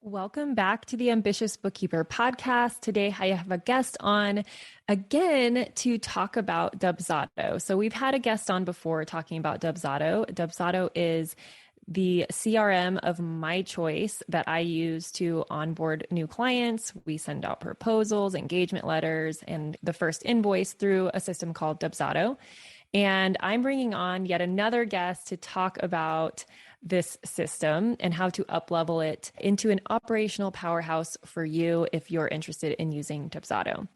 Welcome back to the Ambitious Bookkeeper Podcast. Today, I have a guest on again to talk about Dubsado. So we've had a guest on before talking about Dubsado. Dubsado is the CRM of my choice that I use to onboard new clients. We send out proposals, engagement letters, and the first invoice through a system called Dubsado. And I'm bringing on yet another guest to talk about this system and how to uplevel it into an operational powerhouse for you if you're interested in using Dubsado.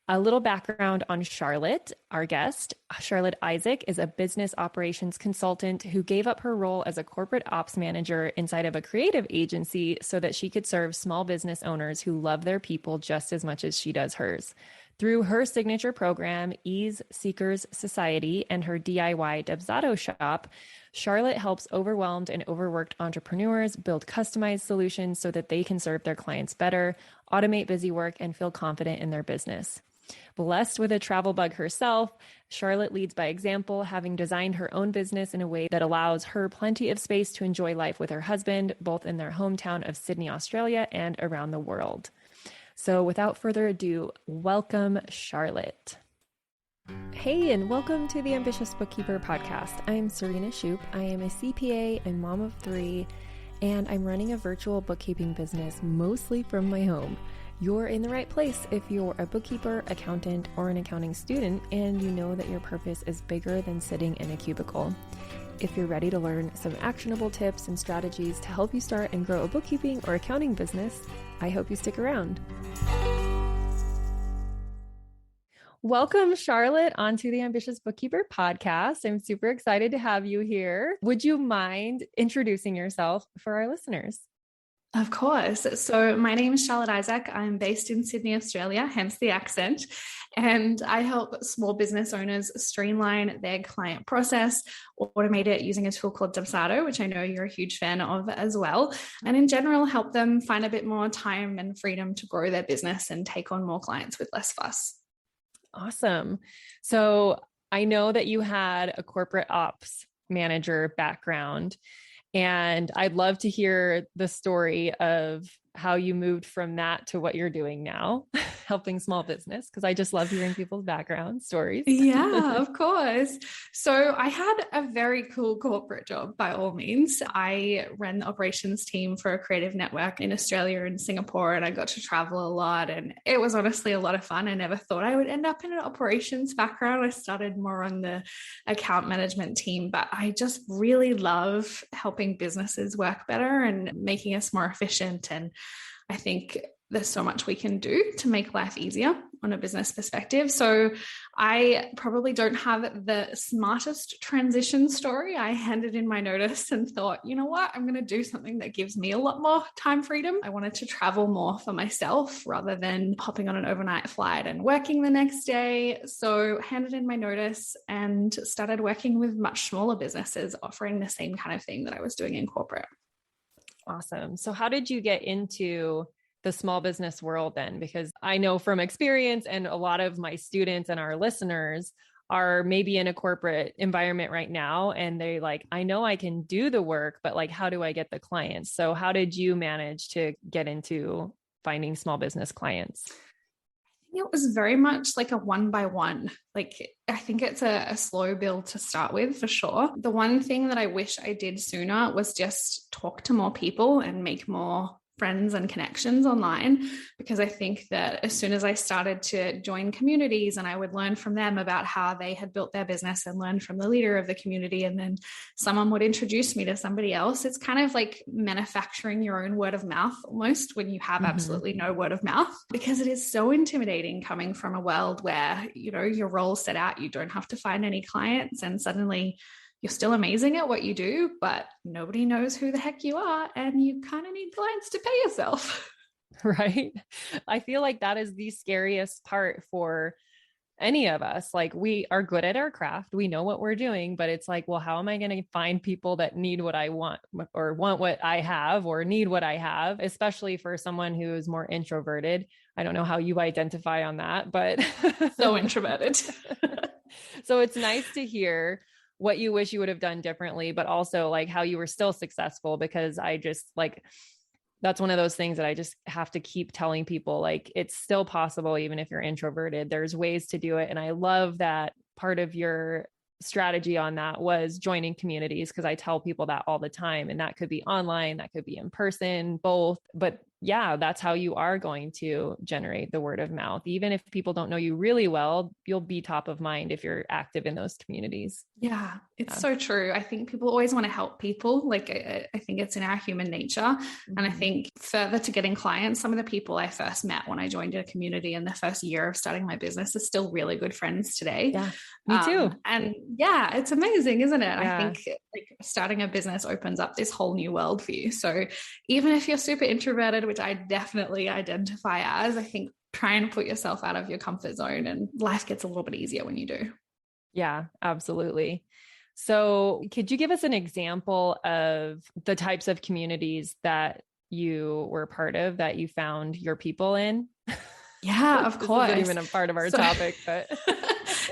A little background on Charlotte, our guest. Charlotte Isaac is a business operations consultant who gave up her role as a corporate ops manager inside of a creative agency so that she could serve small business owners who love their people just as much as she does hers. Through her signature program, Ease Seekers Society, and her DIY Dubsado shop, Charlotte helps overwhelmed and overworked entrepreneurs build customized solutions so that they can serve their clients better, automate busy work, and feel confident in their business. Blessed with a travel bug herself, Charlotte leads by example, having designed her own business in a way that allows her plenty of space to enjoy life with her husband, both in their hometown of Sydney, Australia, and around the world. So without further ado, welcome, Charlotte. Hey, and welcome to the Ambitious Bookkeeper Podcast. I'm Serena Shoup. I am a CPA and mom of 3, and I'm running a virtual bookkeeping business mostly from my home. You're in the right place if you're a bookkeeper, accountant, or an accounting student, and you know that your purpose is bigger than sitting in a cubicle. If you're ready to learn some actionable tips and strategies to help you start and grow a bookkeeping or accounting business, I hope you stick around. Welcome, Charlotte, onto the Ambitious Bookkeeper Podcast. I'm super excited to have you here. Would you mind introducing yourself for our listeners? Of course. So my name is Charlotte Isaac. I'm based in Sydney, Australia, hence the accent. And I help small business owners streamline their client process, automate it using a tool called Dubsado, which I know you're a huge fan of as well. And in general, help them find a bit more time and freedom to grow their business and take on more clients with less fuss. Awesome. So I know that you had a corporate ops manager background, and I'd love to hear the story of how you moved from that to what you're doing now, helping small business, because I just love hearing people's background stories. Yeah, of course. So I had a very cool corporate job by all means. I ran the operations team for a creative network in Australia and Singapore, and I got to travel a lot. And it was honestly a lot of fun. I never thought I would end up in an operations background. I started more on the account management team, but I just really love helping businesses work better and making us more efficient. And I think there's so much we can do to make life easier on a business perspective. So I probably don't have the smartest transition story. I handed in my notice and thought, you know what, I'm going to do something that gives me a lot more time freedom. I wanted to travel more for myself rather than hopping on an overnight flight and working the next day. So handed in my notice and started working with much smaller businesses offering the same kind of thing that I was doing in corporate. Awesome. So how did you get into the small business world then? Because I know from experience, and a lot of my students and our listeners are maybe in a corporate environment right now, and they like, I know I can do the work, but like, how do I get the clients? So how did you manage to get into finding small business clients? It was very much like a one-by-one. Like, I think it's a slow build to start with for sure. The one thing that I wish I did sooner was just talk to more people and make more friends and connections online, because I think that as soon as I started to join communities and I would learn from them about how they had built their business and learn from the leader of the community, and then someone would introduce me to somebody else, it's kind of like manufacturing your own word of mouth almost when you have absolutely no word of mouth, because it is so intimidating coming from a world where, you know, your role's set out, you don't have to find any clients, and suddenly you're still amazing at what you do, but nobody knows who the heck you are, and you kind of need clients to pay yourself. Right. I feel like that is the scariest part for any of us. Like, we are good at our craft. We know what we're doing, but it's like, well, how am I going to find people that need what I want, or want what I have, or need what I have, especially for someone who is more introverted. I don't know how you identify on that, but so introverted. So it's nice to hear what you wish you would have done differently, but also like how you were still successful, because I just like, that's one of those things that I just have to keep telling people, like, it's still possible, even if you're introverted, there's ways to do it. And I love that part of your strategy on that was joining communities, because I tell people that all the time, and that could be online, that could be in person, both. But yeah, that's how you are going to generate the word of mouth. Even if people don't know you really well, you'll be top of mind if you're active in those communities. Yeah, it's so true. I think people always want to help people. Like, I think it's in our human nature. Mm-hmm. And I think further to getting clients, some of the people I first met when I joined a community in the first year of starting my business are still really good friends today. Yeah, me too. And yeah, it's amazing, isn't it? Yeah. I think like starting a business opens up this whole new world for you. So even if you're super introverted, which I definitely identify as, I think try and put yourself out of your comfort zone, and life gets a little bit easier when you do. Yeah, absolutely. So could you give us an example of the types of communities that you were part of, that you found your people in? Yeah, of course. This isn't even a part of our topic, but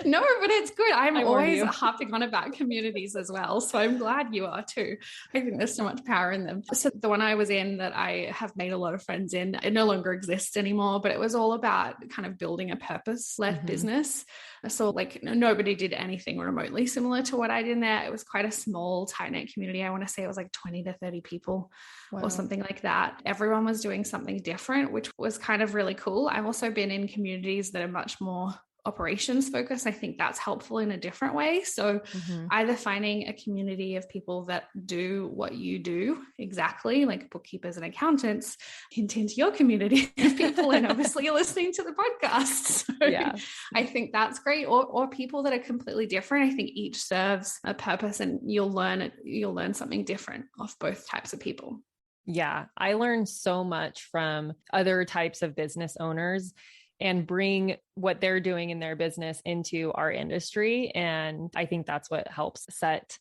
no, but it's good. I'm always harping on about communities as well. So I'm glad you are too. I think there's so much power in them. So the one I was in that I have made a lot of friends in, it no longer exists anymore, but it was all about kind of building a purpose-led business. So like nobody did anything remotely similar to what I did in there. It was quite a small, tight-knit community. I want to say it was like 20 to 30 people. Wow. Or something like that. Everyone was doing something different, which was kind of really cool. I've also been in communities that are much more operations focused. I think that's helpful in a different way. So either finding a community of people that do what you do exactly, like bookkeepers and accountants, hint into your community of people, and obviously you're listening to the podcast. So yeah. I think that's great. Or people that are completely different. I think each serves a purpose, and you'll learn something different off both types of people. Yeah, I learned so much from other types of business owners and bring what they're doing in their business into our industry. And I think that's what helps set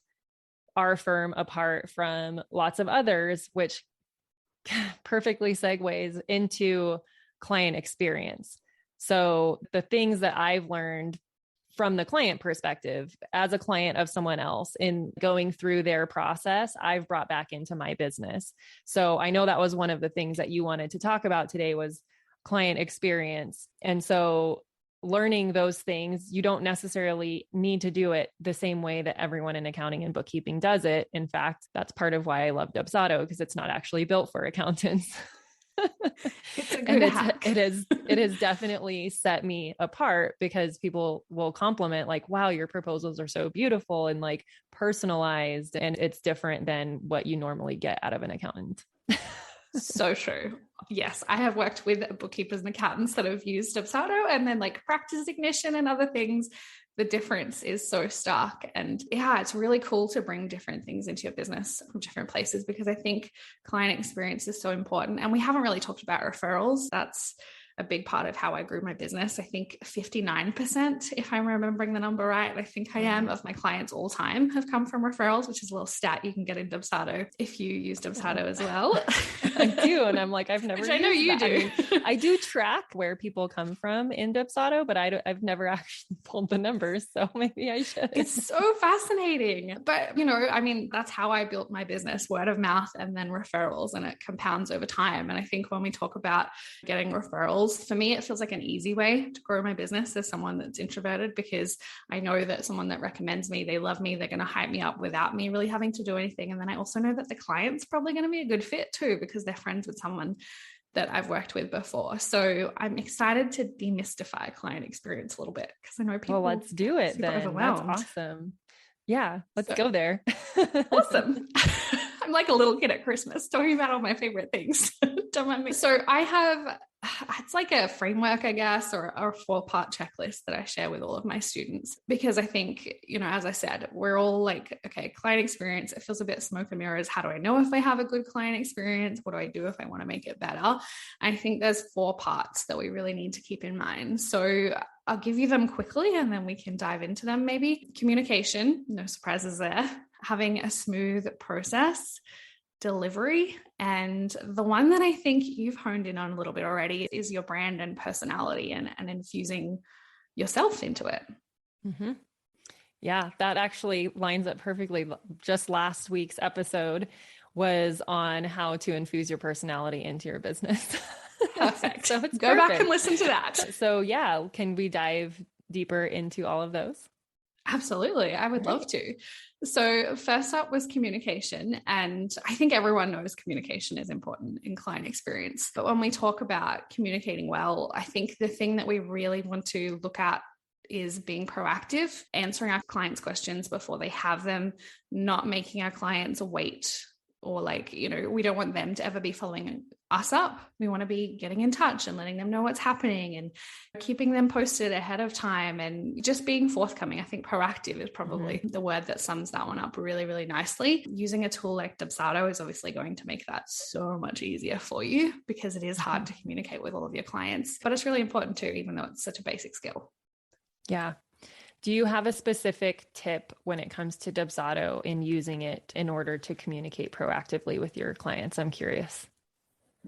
our firm apart from lots of others, which perfectly segues into client experience. So the things that I've learned from the client perspective, as a client of someone else in going through their process, I've brought back into my business. So I know that was one of the things that you wanted to talk about today was client experience. And so learning those things, you don't necessarily need to do it the same way that everyone in accounting and bookkeeping does it. In fact, that's part of why I love Dubsado, because it's not actually built for accountants. It's a good hack. It has definitely set me apart, because people will compliment like, wow, your proposals are so beautiful and like personalized, and it's different than what you normally get out of an accountant. So true. Yes, I have worked with bookkeepers and accountants that have used Dubsado, and then like practice ignition and other things. The difference is so stark. And yeah, it's really cool to bring different things into your business from different places, because I think client experience is so important. And we haven't really talked about referrals. That's a big part of how I grew my business. I think 59%, if I'm remembering the number right, I think I am, of my clients all time have come from referrals, which is a little stat you can get in Dubsado if you use Dubsado as well. I do. And I'm like, I've never Which I know you do. I mean, I do track where people come from in Dubsado, but I've never actually pulled the numbers. So maybe I should. It's so fascinating. But, I mean, that's how I built my business, word of mouth and then referrals, and it compounds over time. And I think when we talk about getting referrals, for me, it feels like an easy way to grow my business as someone that's introverted, because I know that someone that recommends me, they love me, they're going to hype me up without me really having to do anything. And then I also know that the client's probably going to be a good fit too, because they're friends with someone that I've worked with before. So I'm excited to demystify client experience a little bit, because I know people. Well, let's do it then. That's awesome. Yeah, let's go there. Awesome. I'm like a little kid at Christmas talking about all my favorite things. Don't mind me. So I have, it's like a framework, I guess, or a 4-part checklist that I share with all of my students, because I think, as I said, we're all like, okay, client experience, it feels a bit smoke and mirrors. How do I know if I have a good client experience? What do I do if I want to make it better? I think there's 4 parts that we really need to keep in mind. So I'll give you them quickly and then we can dive into them. Maybe communication, no surprises there. Having a smooth process, delivery, and the one that I think you've honed in on a little bit already is your brand and personality, and infusing yourself into it. Mm-hmm. Yeah, that actually lines up perfectly. Just last week's episode, was on how to infuse your personality into your business. Perfect. So it's Go back and listen to that. So yeah, can we dive deeper into all of those? Absolutely. I would love to. So first up was communication. And I think everyone knows communication is important in client experience. But when we talk about communicating well, I think the thing that we really want to look at is being proactive, answering our clients' questions before they have them, not making our clients wait, or we don't want them to ever be following us up. We want to be getting in touch and letting them know what's happening and keeping them posted ahead of time and just being forthcoming. I think proactive is probably the word that sums that one up really, really nicely. Using a tool like Dubsado is obviously going to make that so much easier for you, because it is hard to communicate with all of your clients, but it's really important too, even though it's such a basic skill. Yeah. Do you have a specific tip when it comes to Dubsado in using it in order to communicate proactively with your clients? I'm curious.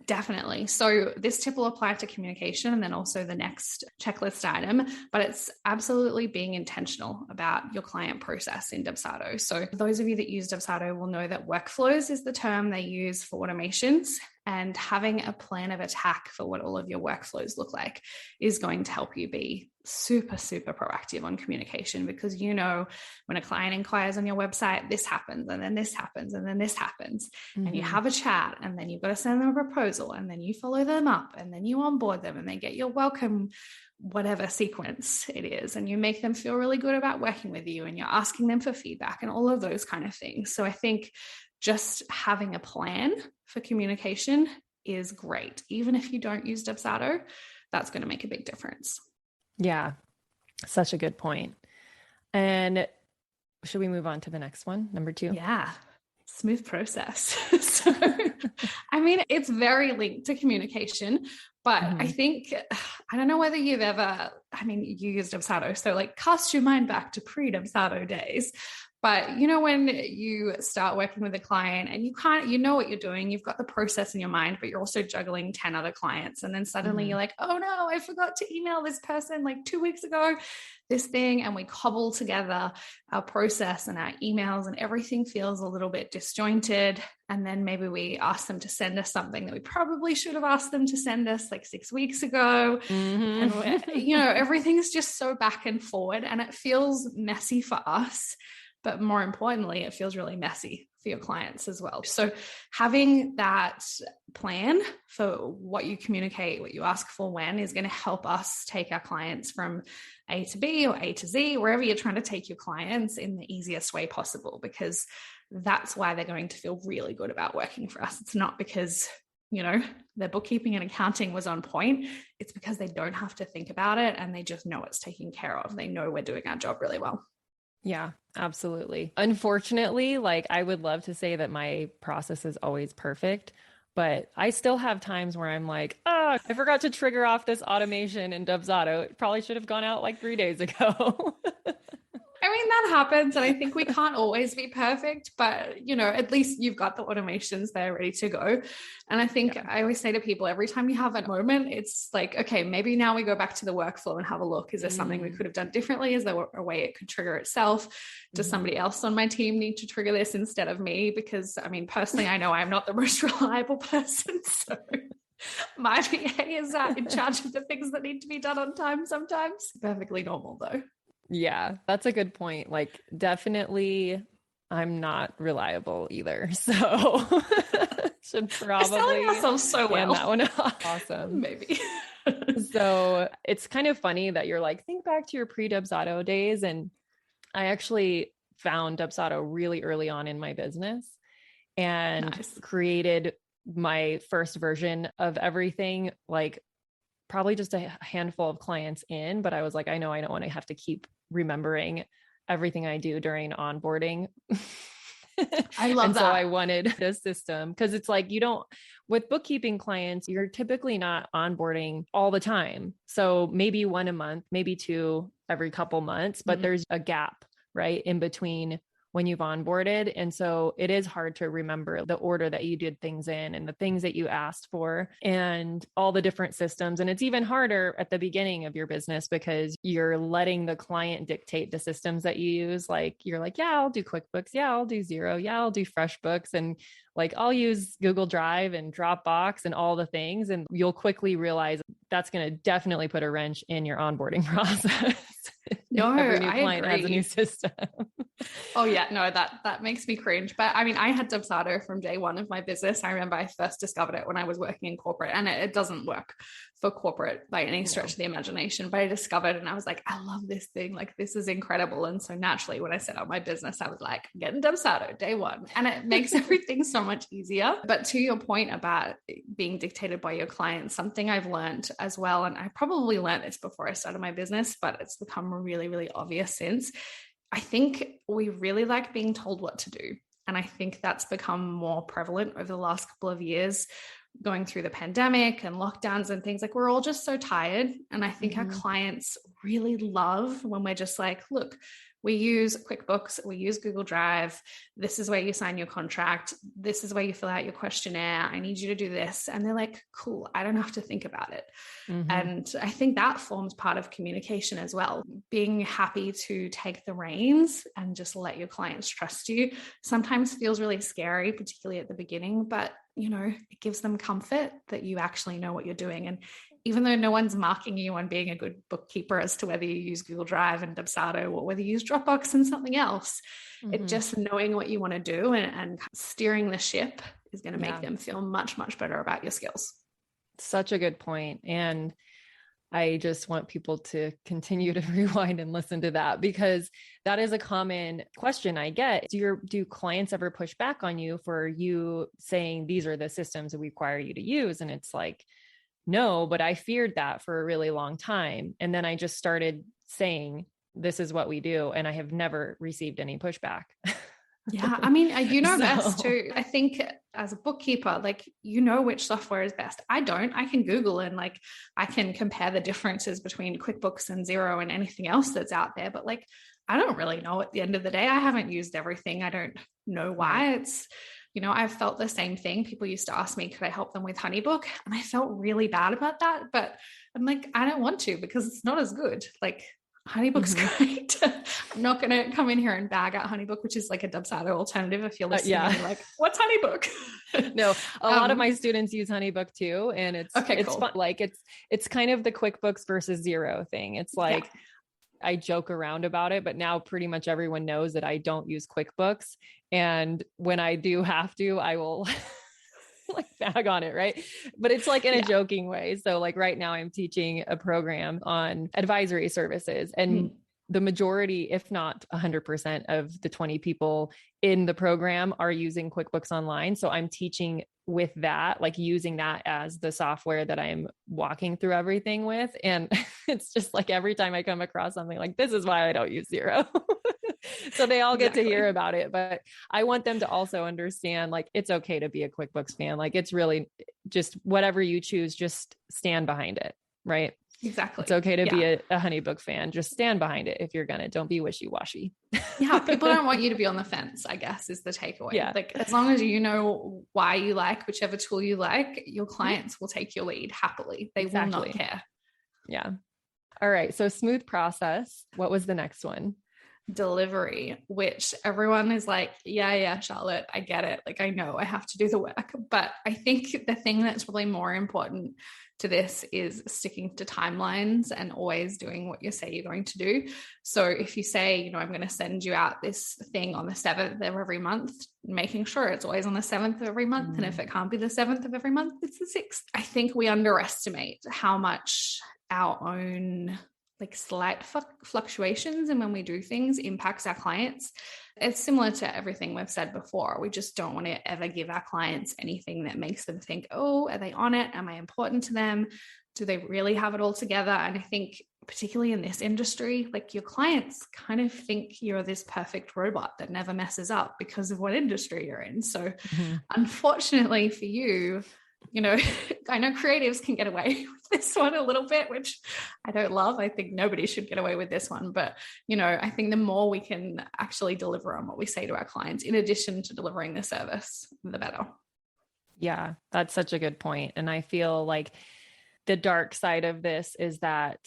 Definitely. So this tip will apply to communication and then also the next checklist item, but it's absolutely being intentional about your client process in Dubsado. So those of you that use Dubsado will know that workflows is the term they use for automations, and having a plan of attack for what all of your workflows look like is going to help you be super, super proactive on communication, because when a client inquires on your website, this happens, and then this happens, and then this happens, and you have a chat, and then you've got to send them a proposal, and then you follow them up, and then you onboard them, and they get your welcome, whatever sequence it is, and you make them feel really good about working with you, and you're asking them for feedback and all of those kind of things. So I think just having a plan for communication is great. Even if you don't use Dubsado, that's going to make a big difference. Yeah, such a good point. And should we move on to the next one, number 2? Yeah, smooth process. So, it's very linked to communication, but I think, I don't know whether you've ever, you used Dubsado, so cast your mind back to pre-Dubsado days. But when you start working with a client and you know what you're doing, you've got the process in your mind, but you're also juggling 10 other clients. And then suddenly you're like, oh no, I forgot to email this person 2 weeks ago, this thing. And we cobble together our process and our emails, and everything feels a little bit disjointed. And then maybe we ask them to send us something that we probably should have asked them to send us 6 weeks ago. And everything's just so back and forward, and it feels messy for us. But more importantly, it feels really messy for your clients as well. So having that plan for what you communicate, what you ask for when, is going to help us take our clients from A to B or A to Z, wherever you're trying to take your clients, in the easiest way possible, because that's why they're going to feel really good about working for us. It's not because their bookkeeping and accounting was on point. It's because they don't have to think about it, and they just know it's taken care of. They know we're doing our job really well. Yeah, absolutely. Unfortunately, I would love to say that my process is always perfect, but I still have times where I'm like, I forgot to trigger off this automation in Dubsado. It probably should have gone out 3 days ago. That happens. And I think we can't always be perfect, but at least you've got the automations there ready to go. And I think I always say to people, every time you have a moment, it's okay, maybe now we go back to the workflow and have a look. Is there something we could have done differently? Is there a way it could trigger itself? Does somebody else on my team need to trigger this instead of me? Because personally, I know I'm not the most reliable person. So my PA is in charge of the things that need to be done on time sometimes. Perfectly normal though. Yeah, that's a good point. Definitely I'm not reliable either. So should probably selling ourselves so well. That one awesome. Maybe. So it's kind of funny that you're think back to your pre-Dubsado days. And I actually found Dubsado really early on in my business and created my first version of everything, probably just a handful of clients in, but I was I know I don't want to have to keep remembering everything I do during onboarding. I love and that. So I wanted this system, because it's with bookkeeping clients, you're typically not onboarding all the time. So maybe 1 a month, maybe 2 every couple months, but there's a gap, right, in between when you've onboarded. And so it is hard to remember the order that you did things in and the things that you asked for and all the different systems. And it's even harder at the beginning of your business because you're letting the client dictate the systems that you use. Like you're like, yeah, I'll do QuickBooks. Yeah, I'll do Xero. Yeah, I'll do FreshBooks. And like, I'll use Google Drive and Dropbox and all the things. And you'll quickly realize that's going to definitely put a wrench in your onboarding process. No, Every new I client agree. has a new system. Oh yeah, no, that makes me cringe. But I mean, I had Dubsado from day one of my business. I remember I first discovered it when I was working in corporate, and it doesn't work for corporate by any stretch of the imagination. But I discovered, and I was like, I love this thing. Like, this is incredible. And so naturally, when I set up my business, I was like, I'm getting Dubsado day one, and it makes everything so much easier. But to your point about being dictated by your clients, something I've learned as well, and I probably learned this before I started my business, but it's become really, really obvious since. I think we really like being told what to do. And I think that's become more prevalent over the last couple of years, going through the pandemic and lockdowns and things. Like, we're all just so tired. And I think our clients really love when we're just like, look, we use QuickBooks, we use Google Drive. This is where you sign your contract. This is where you fill out your questionnaire. I need you to do this. And they're like, cool, I don't have to think about it. And I think that forms part of communication as well. Being happy to take the reins and just let your clients trust you sometimes feels really scary, particularly at the beginning, but it gives them comfort that you actually know what you're doing. And even though no one's marking you on being a good bookkeeper as to whether you use Google Drive and Dubsado or whether you use Dropbox and something else, it just knowing what you want to do and steering the ship is going to make them feel much, much better about your skills. Such a good point. And I just want people to continue to rewind and listen to that, because that is a common question I get. Do clients ever push back on you for you saying these are the systems that we require you to use? And it's like, no, but I feared that for a really long time. And then I just started saying, this is what we do. And I have never received any pushback. Yeah. I mean, best too. I think as a bookkeeper, like, which software is best. I don't. I can Google and I can compare the differences between QuickBooks and Xero and anything else that's out there. But I don't really know at the end of the day. I haven't used everything. I don't know why. It's, I've felt the same thing. People used to ask me, could I help them with HoneyBook? And I felt really bad about that. But I'm like, I don't want to, because it's not as good. HoneyBook's great. I'm not going to come in here and bag out HoneyBook, which is like a Dubsado alternative. If you're listening, and like, what's HoneyBook? No, a lot of my students use HoneyBook too. And it's cool. fun. Like it's kind of the QuickBooks versus Xero thing. It's like, I joke around about it, but now pretty much everyone knows that I don't use QuickBooks. And when I do have to, I will bag on it. Right. But it's in a joking way. So right now I'm teaching a program on advisory services, and the majority, if not 100% of the 20 people in the program are using QuickBooks Online. So I'm teaching with that, using that as the software that I'm walking through everything with. And it's just every time I come across something this is why I don't use Xero. So they all get to hear about it, but I want them to also understand, it's okay to be a QuickBooks fan. It's really just whatever you choose, just stand behind it. Right. Exactly. It's okay to be a HoneyBook fan. Just stand behind it if you're going to. Don't be wishy-washy. Yeah. People don't want you to be on the fence, I guess, is the takeaway. Yeah. As long as you know why you like whichever tool you like, your clients will take your lead happily. They will not care. Yeah. All right. So smooth process. What was the next one? Delivery, which everyone is like, yeah, Charlotte, I get it. I know I have to do the work. But I think the thing that's really more important to this is sticking to timelines and always doing what you say you're going to do. So if you say, I'm going to send you out this thing on the 7th of every month, making sure it's always on the 7th of every month. And if it can't be the 7th of every month, it's the 6th. I think we underestimate how much our own slight fluctuations and when we do things impacts our clients. It's similar to everything we've said before. We just don't want to ever give our clients anything that makes them think, oh, are they on it? Am I important to them? Do they really have it all together? And I think particularly in this industry, your clients kind of think you're this perfect robot that never messes up because of what industry you're in. So unfortunately for you, I know creatives can get away with this one a little bit, which I don't love. I think nobody should get away with this one. But, I think the more we can actually deliver on what we say to our clients, in addition to delivering the service, the better. Yeah, that's such a good point. And I feel like the dark side of this is that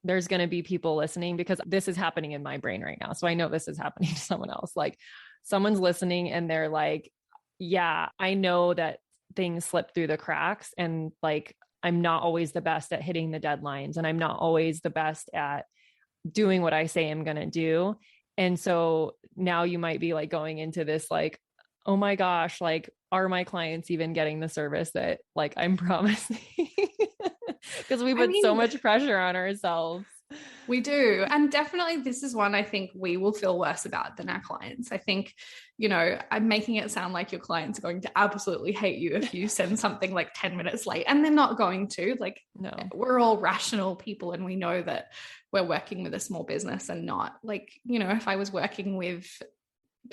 there's going to be people listening, because this is happening in my brain right now. So I know this is happening to someone else. Like someone's listening and they're like, yeah, I know that things slip through the cracks, and like, I'm not always the best at hitting the deadlines, and I'm not always the best at doing what I say I'm going to do. And so now you might be like going into this, like, oh my gosh, like, are my clients even getting the service that like I'm promising? Because we put so much pressure on ourselves. We do. And definitely this is one I think we will feel worse about than our clients. I think, I'm making it sound like your clients are going to absolutely hate you if you send something like 10 minutes late, and they're not going to. Like, no, we're all rational people, and we know that we're working with a small business, and not like, if I was working with,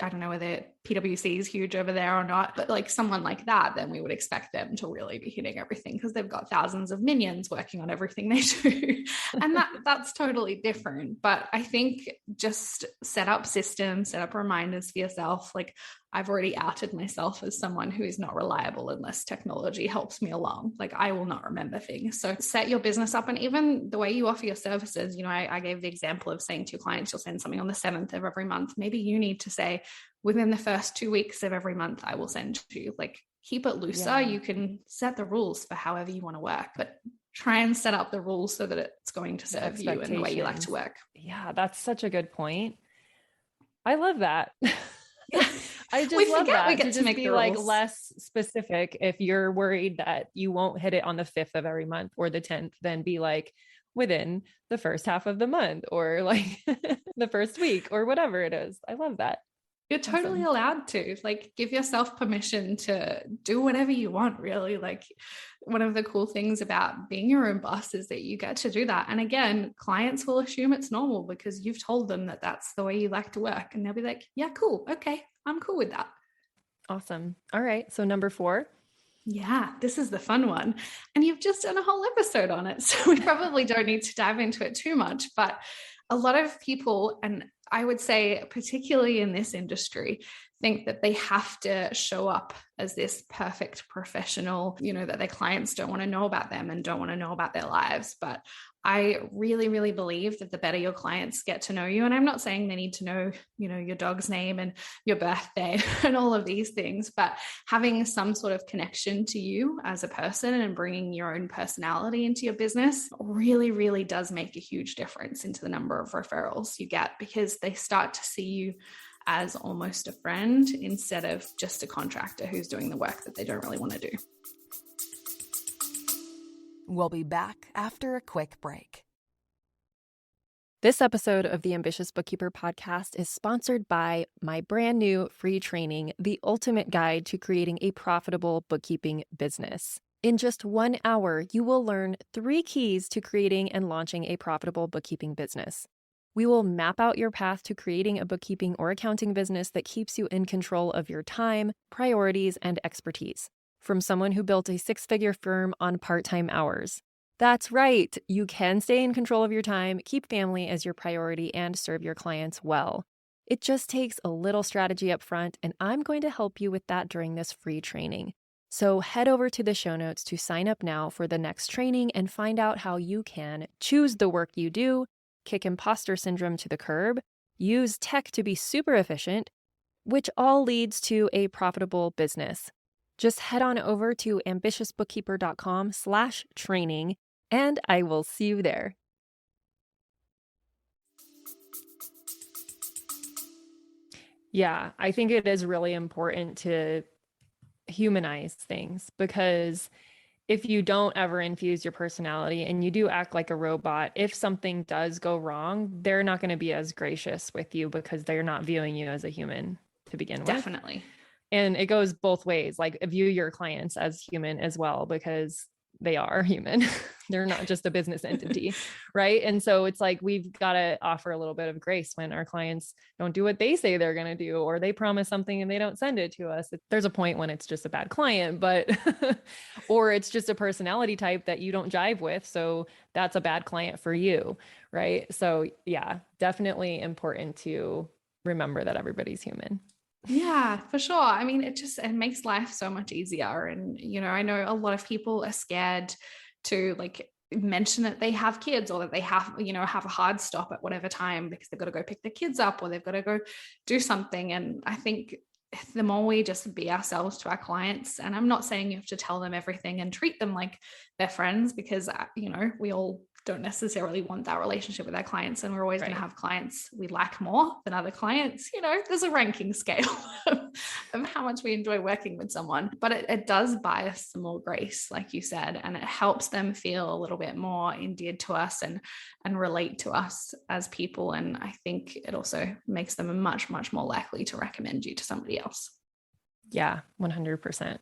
I don't know whether PwC is huge over there or not, but like someone like that, then we would expect them to really be hitting everything, because they've got thousands of minions working on everything they do. And that's totally different. But I think just set up systems, set up reminders for yourself. Like, I've already outed myself as someone who is not reliable unless technology helps me along. Like, I will not remember things. So set your business up, and even the way you offer your services. I gave the example of saying to your clients, you'll send something on the 7th of every month. Maybe you need to say, within the first 2 weeks of every month, I will send to you. Like, keep it looser. Yeah. You can set the rules for however you want to work, but try and set up the rules so that it's going to serve you and the way you like to work. Yeah, that's such a good point. I love that. Yeah. I just love that. We get to make be like less specific. If you're worried that you won't hit it on the 5th of every month or the 10th, then be like within the first half of the month, or like the first week, or whatever it is. I love that. You're totally allowed to, like, give yourself permission to do whatever you want, really. Like, one of the cool things about being your own boss is that you get to do that. And again, clients will assume it's normal because you've told them that that's the way you like to work. And they'll be like, yeah, cool. Okay. I'm cool with that. Awesome. All right. So number 4. Yeah, this is the fun one. And you've just done a whole episode on it. So we probably don't need to dive into it too much, but a lot of people, and I would say particularly in this industry, think that they have to show up as this perfect professional, that their clients don't want to know about them and don't want to know about their lives. But I really, really believe that the better your clients get to know you, and I'm not saying they need to know, your dog's name and your birthday and all of these things, but having some sort of connection to you as a person and bringing your own personality into your business really, really does make a huge difference into the number of referrals you get, because they start to see you as almost a friend instead of just a contractor who's doing the work that they don't really want to do. We'll be back after a quick break. This episode of the Ambitious Bookkeeper Podcast is sponsored by my brand new free training, The Ultimate Guide to Creating a Profitable Bookkeeping Business. In just 1 hour, you will learn 3 keys to creating and launching a profitable bookkeeping business. We will map out your path to creating a bookkeeping or accounting business that keeps you in control of your time, priorities, and expertise. From someone who built a 6-figure firm on part-time hours. That's right, you can stay in control of your time, keep family as your priority, and serve your clients well. It just takes a little strategy up front, and I'm going to help you with that during this free training. So head over to the show notes to sign up now for the next training and find out how you can choose the work you do, kick imposter syndrome to the curb, use tech to be super efficient, which all leads to a profitable business. Just head on over to ambitiousbookkeeper.com/training, and I will see you there. Yeah, I think it is really important to humanize things, because if you don't ever infuse your personality and you do act like a robot, if something does go wrong, they're not going to be as gracious with you because they're not viewing you as a human to begin with. Definitely. And it goes both ways. Like, view your clients as human as well, because they are human. They're not just a business entity. Right. And so it's like, we've got to offer a little bit of grace when our clients don't do what they say they're going to do, or they promise something and they don't send it to us. There's a point when it's just a bad client, but, or it's just a personality type that you don't jive with. So that's a bad client for you. Right. So yeah, definitely important to remember that everybody's human. Yeah, for sure. I mean, it makes life so much easier. And, I know a lot of people are scared to like mention that they have kids, or that they have a hard stop at whatever time because they've got to go pick the kids up, or they've got to go do something. And I think the more we just be ourselves to our clients, and I'm not saying you have to tell them everything and treat them like they're friends, because, we all don't necessarily want that relationship with our clients. And we're always going to have clients we like more than other clients. There's a ranking scale of how much we enjoy working with someone, but it does buy us some more grace, like you said, and it helps them feel a little bit more endeared to us and relate to us as people. And I think it also makes them much, much more likely to recommend you to somebody else. Yeah, 100%.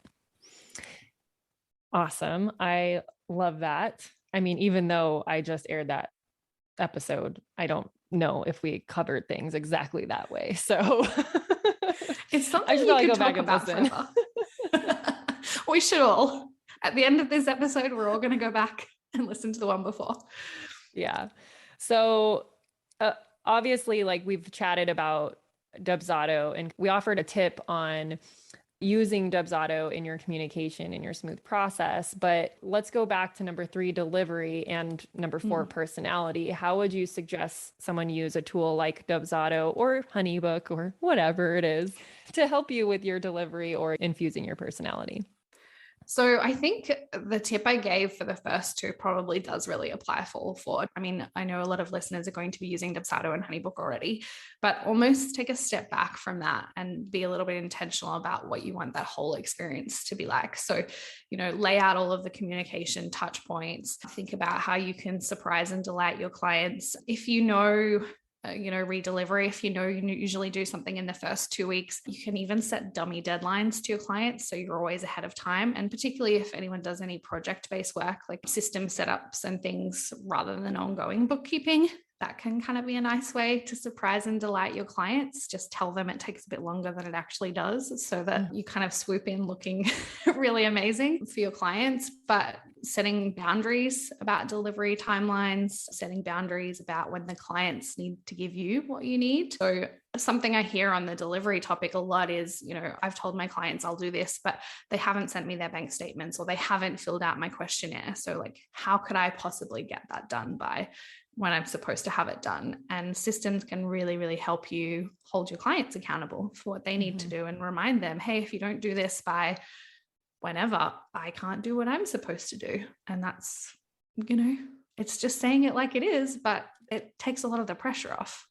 Awesome. I love that. I mean, even though I just aired that episode, I don't know if we covered things exactly that way. So it's something I should probably go back and listen. We should all. At the end of this episode, we're all going to go back and listen to the one before. Yeah. So obviously, like, we've chatted about Dubsado, and we offered a tip on using Dubsado in your communication, in your smooth process. But let's go back to number 3, delivery, and number 4, personality. How would you suggest someone use a tool like Dubsado or Honeybook or whatever it is to help you with your delivery or infusing your personality? So I think the tip I gave for the first 2 probably does really apply for all 4. I mean, I know a lot of listeners are going to be using Dubsado and Honeybook already, but almost take a step back from that and be a little bit intentional about what you want that whole experience to be like. So, lay out all of the communication touch points. Think about how you can surprise and delight your clients. If redelivery, if you usually do something in the first 2 weeks, you can even set dummy deadlines to your clients, so you're always ahead of time. And particularly if anyone does any project-based work like system setups and things rather than ongoing bookkeeping, that can kind of be a nice way to surprise and delight your clients. Just tell them it takes a bit longer than it actually does, so that you kind of swoop in looking really amazing for your clients. But setting boundaries about delivery timelines, setting boundaries about when the clients need to give you what you need. So something I hear on the delivery topic a lot is, I've told my clients I'll do this, but they haven't sent me their bank statements, or they haven't filled out my questionnaire. So like, how could I possibly get that done by when I'm supposed to have it done? And systems can really, really help you hold your clients accountable for what they need to do, and remind them, hey, if you don't do this by whenever, I can't do what I'm supposed to do. And that's, it's just saying it like it is, but it takes a lot of the pressure off.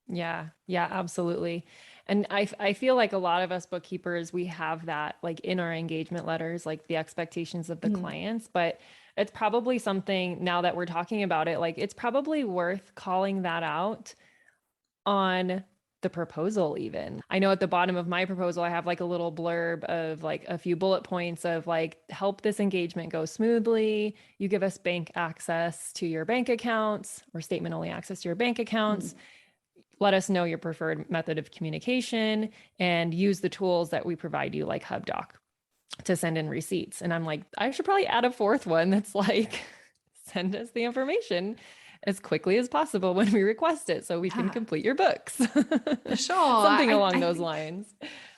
Yeah, absolutely. And I feel like a lot of us bookkeepers, we have that like in our engagement letters, like the expectations of the clients, but it's probably something, now that we're talking about it, like it's probably worth calling that out on the proposal. Even I know at the bottom of my proposal, I have like a little blurb of like a few bullet points of like, help this engagement go smoothly. You give us bank access to your bank accounts, or statement only access to your bank accounts. Let us know your preferred method of communication, and use the tools that we provide you, like HubDoc, to send in receipts. And I'm like, I should probably add a 4th one that's like, send us the information as quickly as possible when we request it, so we can complete your books. For sure. Something along those lines.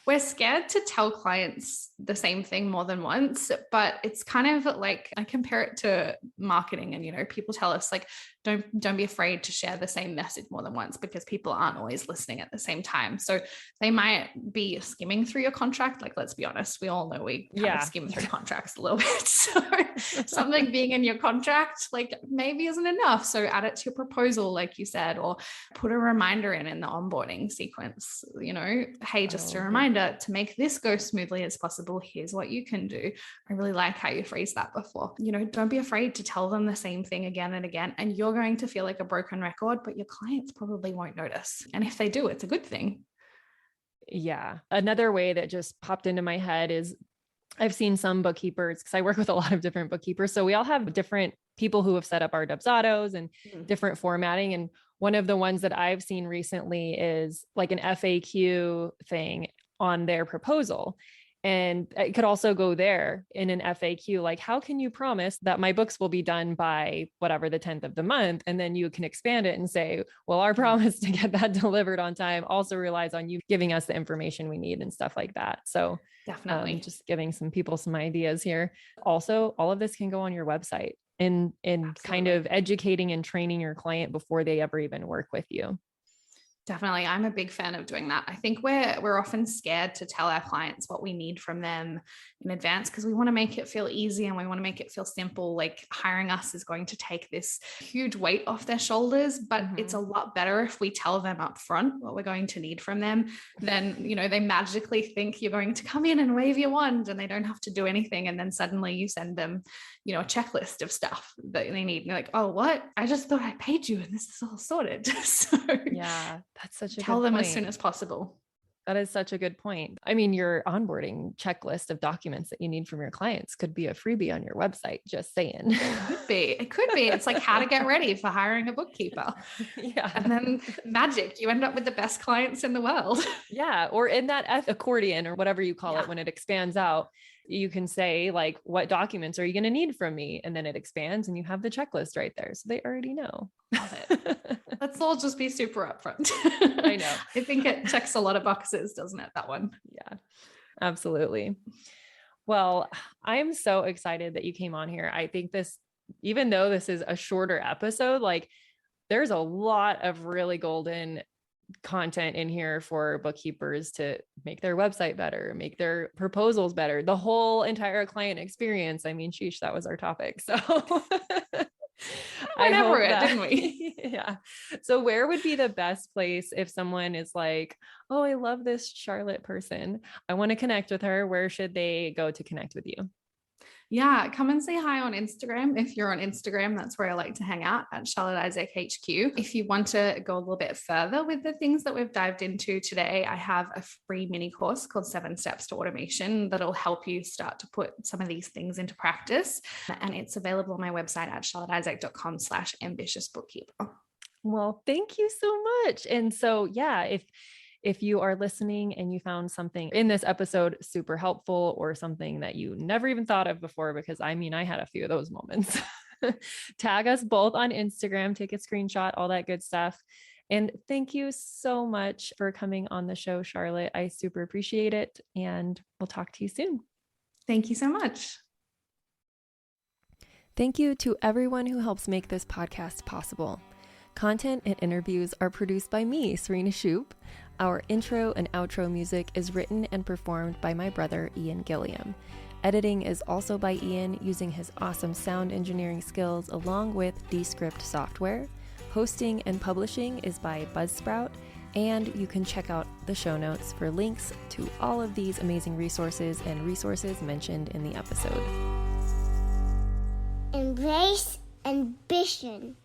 We're scared to tell clients the same thing more than once, but it's kind of like, I compare it to marketing, and people tell us like, don't be afraid to share the same message more than once, because people aren't always listening at the same time. So they might be skimming through your contract. Like, let's be honest, we all know we kind of skim through contracts a little bit. So something being in your contract, like, maybe isn't enough. So add it to your proposal, like you said, or put a reminder in the onboarding sequence, hey, just a reminder to make this go smoothly as possible. Here's what you can do. I really like how you phrased that before. Don't be afraid to tell them the same thing again and again, and you're going to feel like a broken record, but your clients probably won't notice. And if they do, it's a good thing. Yeah. Another way that just popped into my head is I've seen some bookkeepers, because I work with a lot of different bookkeepers. So we all have different people who have set up our Dubsados and different formatting. And one of the ones that I've seen recently is like an FAQ thing on their proposal. And it could also go there in an FAQ, like, how can you promise that my books will be done by whatever the 10th of the month? And then you can expand it and say, well, our promise to get that delivered on time also relies on you giving us the information we need and stuff like that. So definitely just giving some people some ideas here. Also, all of this can go on your website and kind of educating and training your client before they ever even work with you. Definitely. I'm a big fan of doing that. I think we're often scared to tell our clients what we need from them in advance because we want to make it feel easy and we want to make it feel simple. Like hiring us is going to take this huge weight off their shoulders, but it's a lot better if we tell them up front what we're going to need from them. Then, they magically think you're going to come in and wave your wand and they don't have to do anything. And then suddenly you send them, a checklist of stuff that they need. And you're like, oh, what? I just thought I paid you and this is all sorted. So yeah. That's such a tell good them point. as soon as possible. That is such a good point. I mean, your onboarding checklist of documents that you need from your clients could be a freebie on your website. Just saying. It could be. It's like how to get ready for hiring a bookkeeper. Yeah. And then magic, you end up with the best clients in the world. Yeah. Or in that accordion or whatever you call it, when it expands out, you can say like, what documents are you going to need from me? And then it expands and you have the checklist right there. So they already know. Love it. Let's all just be super upfront. I know. I think it checks a lot of boxes, doesn't it? That one. Yeah, absolutely. Well, I'm so excited that you came on here. I think even though this is a shorter episode, like there's a lot of really golden content in here for bookkeepers to make their website better, make their proposals better, the whole entire client experience. I mean, sheesh, that was our topic. So I hope that, didn't we? Yeah. So where would be the best place if someone is like, oh, I love this Charlotte person, I want to connect with her. Where should they go to connect with you? Yeah, come and say hi on Instagram. If you're on Instagram, that's where I like to hang out at Charlotte Isaac HQ. If you want to go a little bit further with the things that we've dived into today, I have a free mini course called 7 Steps to Automation that'll help you start to put some of these things into practice. And it's available on my website at charlotteisaac.com/ambitiousbookkeeper. Well, thank you so much. And so, yeah, if you are listening and you found something in this episode super helpful or something that you never even thought of before, because I mean, I had a few of those moments, tag us both on Instagram, take a screenshot, all that good stuff. And thank you so much for coming on the show, Charlotte. I super appreciate it. And we'll talk to you soon. Thank you so much. Thank you to everyone who helps make this podcast possible. Content and interviews are produced by me, Serena Shoup. Our intro and outro music is written and performed by my brother, Ian Gilliam. Editing is also by Ian using his awesome sound engineering skills along with Descript software. Hosting and publishing is by Buzzsprout. And you can check out the show notes for links to all of these amazing resources and resources mentioned in the episode. Embrace ambition.